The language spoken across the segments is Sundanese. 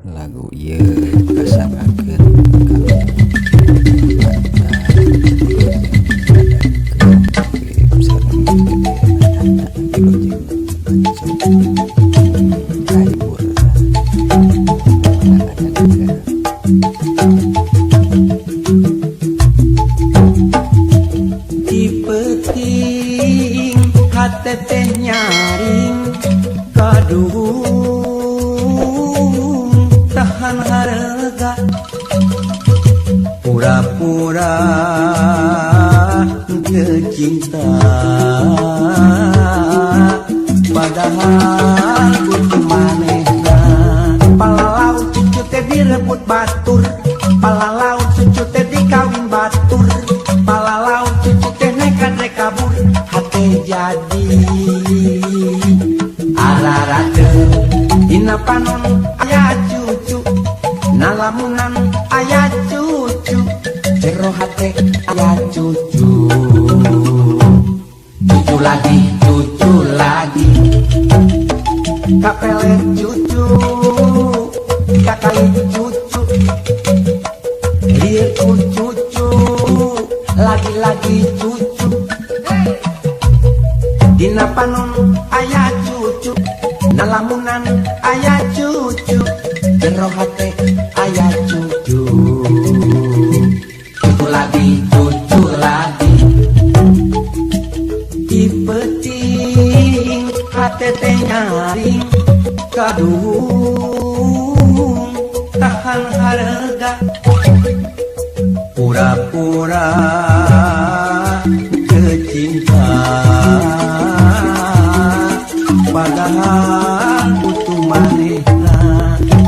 lagu ieu kasangakeun dipeting hate teh nyaring kadung tahan harga pura-pura kecinta padahal kudu manehna palalau cucu teh direbut batur palalau cucu teh dikawin batur palalau cucu teh nekat kabur hate jadi ararate dina panon aya cucu nalamunan aya cucu jero hate aya cucu cucu lagi kapele cucu kakali cucu lieu cucu lagi cucu dina panon aya cucu nalamunan aya cucu jero hate aya cucu cucu lagi dipeting hate teh nyaring kadung tahan harga pura-pura kecinta padahal butuh manehna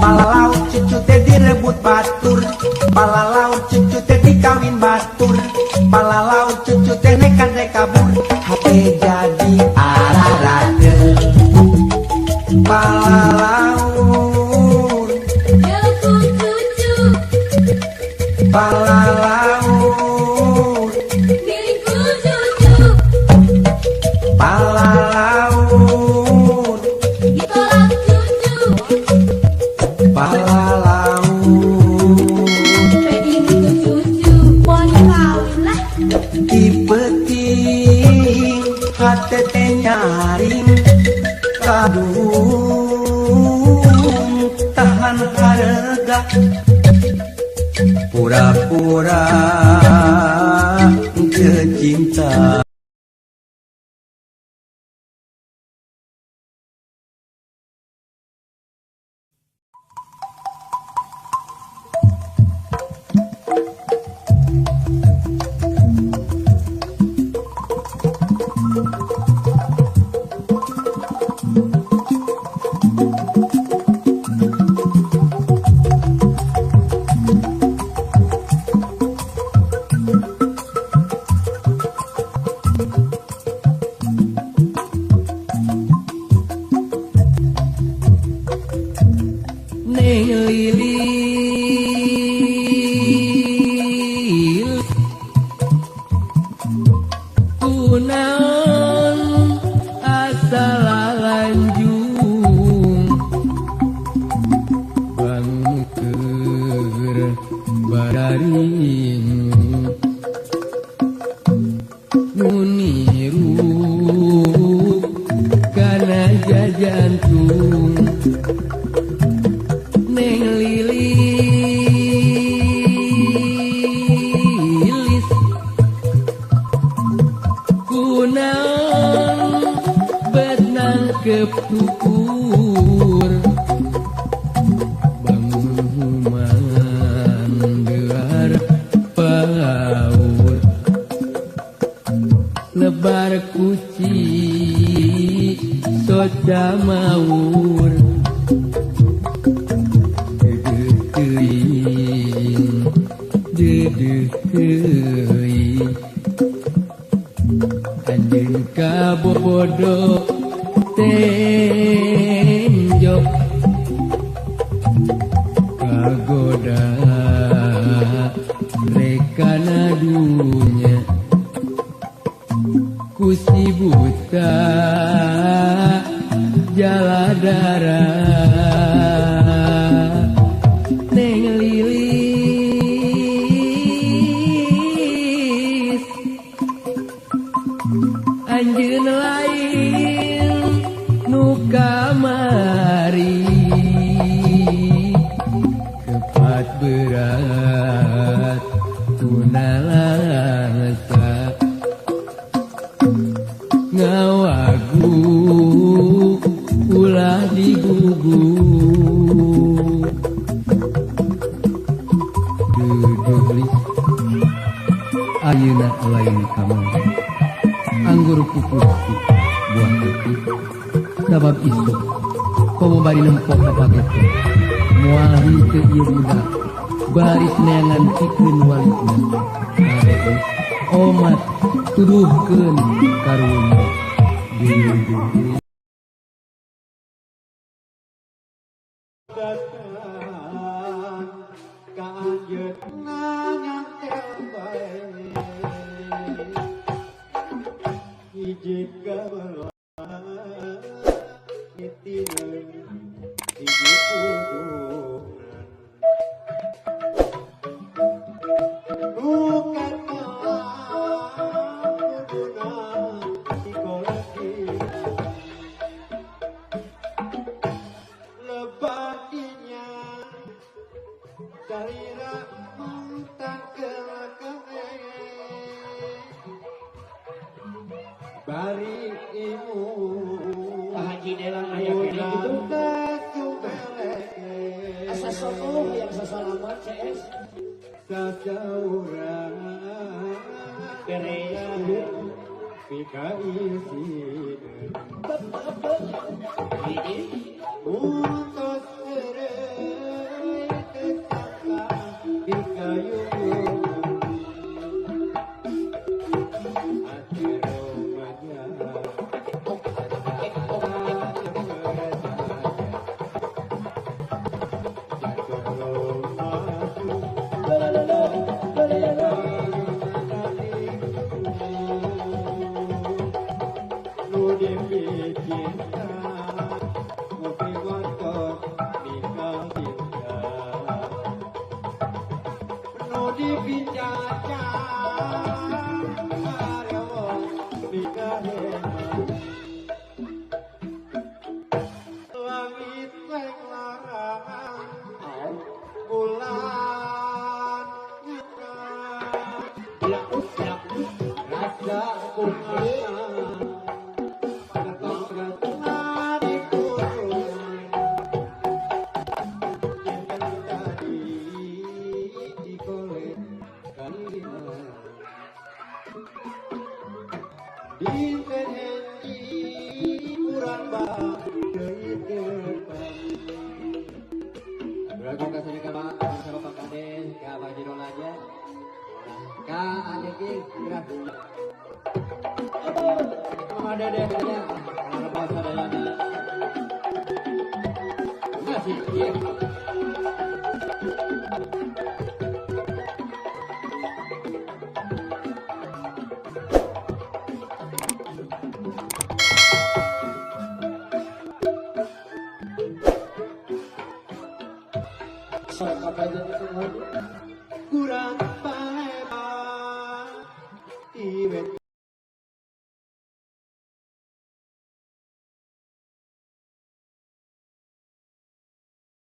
palalau cucu teh direbut batur palalau cucu teh dikawin batur palalau cucu teh nekat kabur hate jadi ararate palalau Jago cucu palalau milikku cucu palalau ditolak cucu palalau pengen itu cucu mau kawin lah dipeting hate teh nyaring kadung tahan harga pura-pura kecinta. Neng lilin kunaon asal lanjung bangker bararing nuniru kana jajantung Neng lilis kunaon benang kepukur banguman gelar paur lebar kuci soca maur anjeun kabodo tenjok kagoda rekana dunya kusi buta jaladara berat kunalangsa ngawagu ulah digugu duduli ayeuna lain kamu anggur pupusku buah hati sabab isu komo bari nempok kapagetna moal henteu ieu budak baris neangan pikeun walina aduh omat tuduhkeun karunya duduli bari imu Haji Delang aya kene gitu. Asa soto yang sasalamat CS. sasaurang Beres. pika isi Ini Untos serei kesaka pika yuyung hati remaja Langit yang larang bulan nyekar rasa kumaha datang tengah di kurungan yang tadi dikolek kalima di penhenji kurang bah dari depan lagu kasih ke Pak sama Pak Kades ke Pak Jirol aja ka adeki gerak ada deh kayaknya ada bahasa dayana masih iya sok apa aja itu kurang